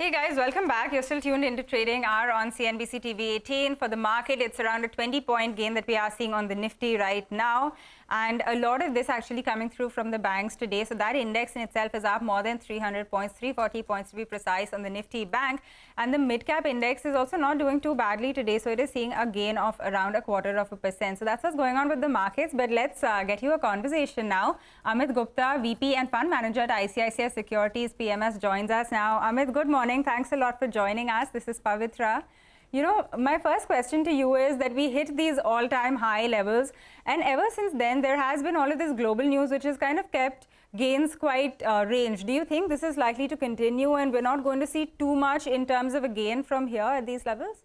Hey guys, welcome back. You're still tuned into Trading Hour on CNBC TV18. For the market, it's around a 20-point gain that we are seeing on the Nifty right now. And a lot of this actually coming through from the banks today. So that index in itself is up more than 300 points, 340 points to be precise on the Nifty Bank. And the mid-cap index is also not doing too badly today. So it is seeing a gain of around 0.25%. So that's what's going on with the markets. But let's get you a conversation now. Amit Gupta, VP and Fund Manager at ICICI Securities PMS joins us now. Amit, good morning. Thanks a lot for joining us. This is Pavitra. You know, my first question to you is that we hit these all-time high levels, and ever since then there has been all of this global news which has kind of kept gains quite ranged. Do you think this is likely to continue and we're not going to see too much in terms of a gain from here at these levels?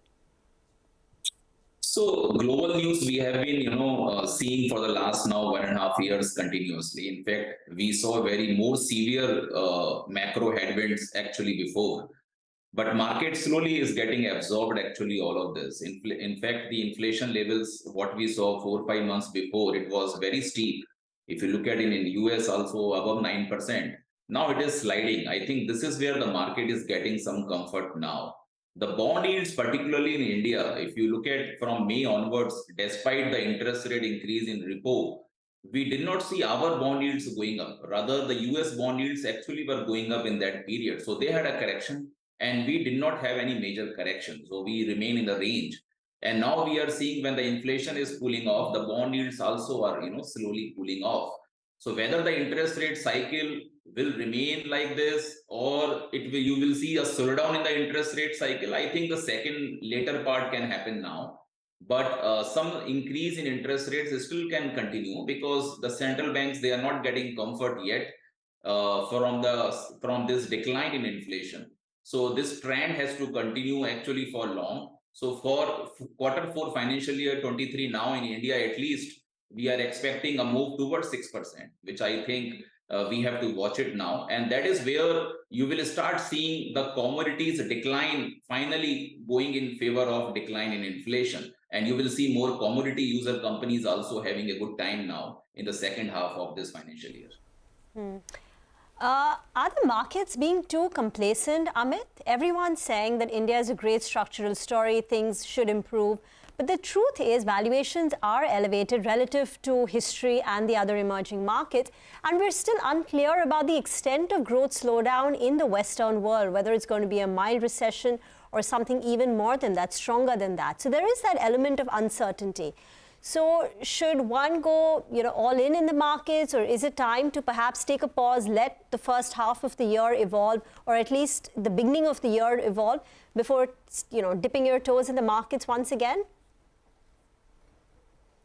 So global news we have been, seeing for the last now 1.5 years continuously. In fact, we saw very more severe macro headwinds actually before. But market slowly is getting absorbed actually all of this. In fact, the inflation levels, what we saw 4 or 5 months before, it was very steep. If you look at it in US also above 9%. Now it is sliding. I think this is where the market is getting some comfort now. The bond yields, particularly in India, if you look at from May onwards, despite the interest rate increase in repo, we did not see our bond yields going up. Rather, the US bond yields actually were going up in that period. So they had a correction and we did not have any major correction. So we remain in the range. And now we are seeing when the inflation is cooling off, the bond yields also are, slowly cooling off. So whether the interest rate cycle will remain like this or you will see a slowdown in the interest rate cycle, I think the second later part can happen now. But some increase in interest rates still can continue because the central banks, they are not getting comfort yet from this decline in inflation. So this trend has to continue actually for long. So for Q4 financial year 23 now in India, at least we are expecting a move towards 6%, which I think we have to watch it now. And that is where you will start seeing the commodities decline finally going in favor of decline in inflation. And you will see more commodity user companies also having a good time now in the second half of this financial year. Are the markets being too complacent, Amit? Everyone's saying that India is a great structural story, things should improve. But the truth is valuations are elevated relative to history and the other emerging markets. And we're still unclear about the extent of growth slowdown in the Western world, whether it's going to be a mild recession or something even more than that, stronger than that. So there is that element of uncertainty. So should one go, all in the markets, or is it time to perhaps take a pause, let the first half of the year evolve, or at least the beginning of the year evolve before, dipping your toes in the markets once again?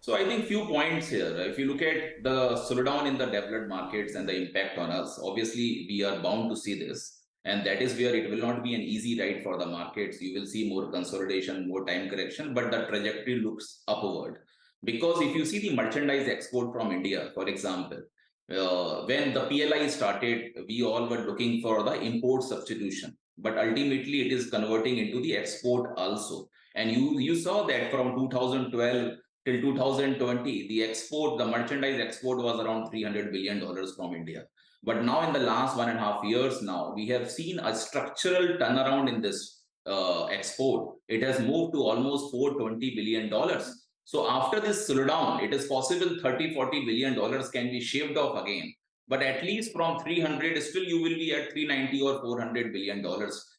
So I think few points here. If you look at the slowdown in the developed markets and the impact on us, obviously we are bound to see this. And that is where it will not be an easy ride for the markets. You will see more consolidation, more time correction, but the trajectory looks upward. Because if you see the merchandise export from India, for example, when the PLI started, we all were looking for the import substitution. But ultimately, it is converting into the export also. And you saw that from 2012 till 2020, the merchandise export was around $300 billion from India. But now in the last 1.5 years now, we have seen a structural turnaround in this export. It has moved to almost $420 billion. So after this slowdown, it is possible $30-40 billion can be shaved off again. But at least from 300, still you will be at 390 or $400 billion,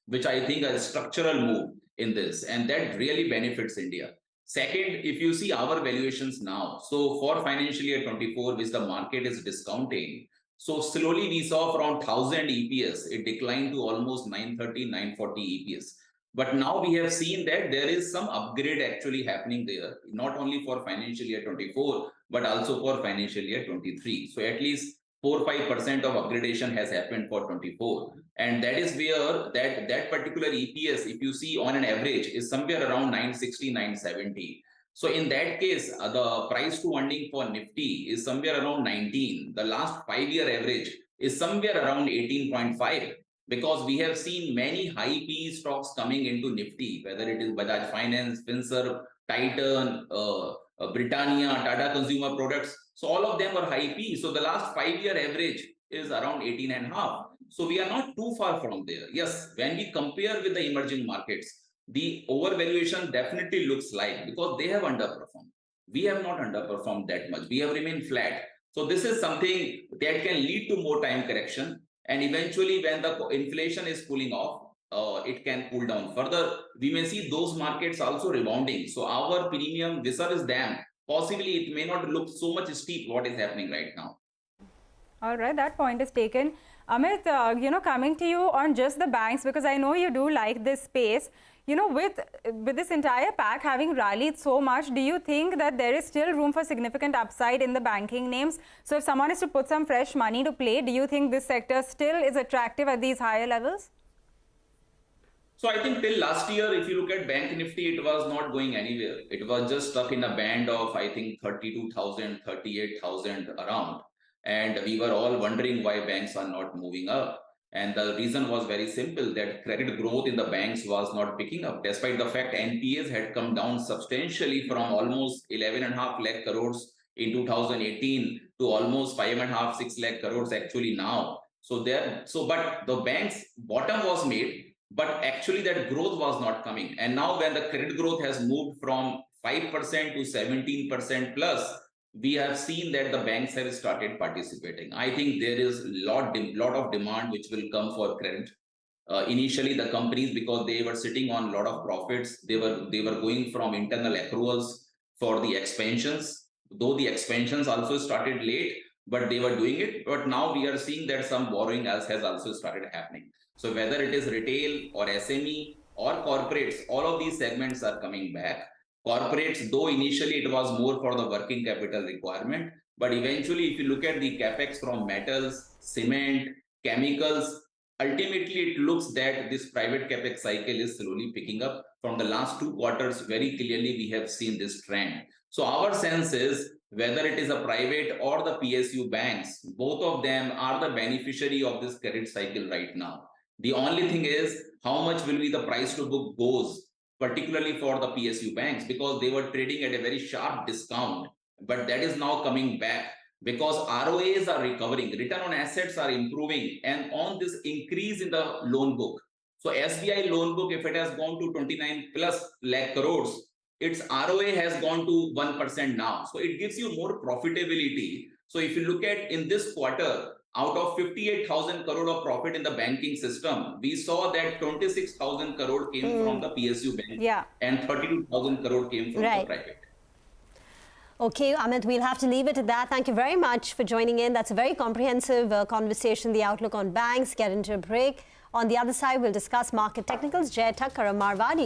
which I think is a structural move in this. And that really benefits India. Second, if you see our valuations now, so for financial year 24, which the market is discounting, so slowly we saw from 1000 EPS, it declined to almost 930, 940 EPS. But now we have seen that there is some upgrade actually happening there, not only for financial year 24, but also for financial year 23. So at least 4-5% of upgradation has happened for 24. And that is where that particular EPS, if you see on an average, is somewhere around 960, 970. So in that case, the price to earning for Nifty is somewhere around 19. The last 5-year average is somewhere around 18.5. Because we have seen many high PE stocks coming into Nifty, whether it is Bajaj Finance, Finserv, Titan, Britannia, Tata Consumer Products. So all of them are high PE. So the last 5-year average is around 18.5. So we are not too far from there. Yes, when we compare with the emerging markets, the overvaluation definitely looks like, because they have underperformed. We have not underperformed that much. We have remained flat. So this is something that can lead to more time correction. And eventually when the inflation is cooling off, it can cool down further. We may see those markets also rebounding. So our premium vis-a-vis them, possibly it may not look so much steep what is happening right now. All right, that point is taken. Amit, coming to you on just the banks, because I know you do like this space. With this entire pack having rallied so much, do you think that there is still room for significant upside in the banking names? So if someone is to put some fresh money to play, do you think this sector still is attractive at these higher levels? So I think till last year, if you look at Bank Nifty, it was not going anywhere. It was just stuck in a band of, I think, 32,000, 38,000 around. And we were all wondering why banks are not moving up. And the reason was very simple, that credit growth in the banks was not picking up, despite the fact NPAs had come down substantially from almost 11.5 lakh crores in 2018 to almost 5.5, 6 lakh crores actually now. But the banks' bottom was made, but actually that growth was not coming. And now when the credit growth has moved from 5% to 17% plus, we have seen that the banks have started participating. I think there is lot of demand which will come for credit. Initially, the companies, because they were sitting on a lot of profits, they were going from internal accruals for the expansions. Though the expansions also started late, but they were doing it. But now we are seeing that some borrowing has also started happening. So whether it is retail or SME or corporates, all of these segments are coming back. Corporates, though initially it was more for the working capital requirement, but eventually if you look at the capex from metals, cement, chemicals, ultimately it looks that this private capex cycle is slowly picking up. From the last 2 quarters, very clearly we have seen this trend. So our sense is, whether it is a private or the PSU banks, both of them are the beneficiary of this credit cycle right now. The only thing is, how much will be the price to book goes, particularly for the PSU banks, because they were trading at a very sharp discount. But that is now coming back because ROAs are recovering, return on assets are improving, and on this increase in the loan book. So SBI loan book, if it has gone to 29 plus lakh crores, its ROA has gone to 1% now. So it gives you more profitability. So if you look at in this quarter, out of 58,000 crore of profit in the banking system, we saw that 26,000 crore came from the PSU bank, and 32,000 crore came from the private. Okay, Amit, we'll have to leave it at that. Thank you very much for joining in. That's a very comprehensive conversation, the outlook on banks. Get into a break. On the other side, we'll discuss market technicals. Jay Thakkar, Marwadi.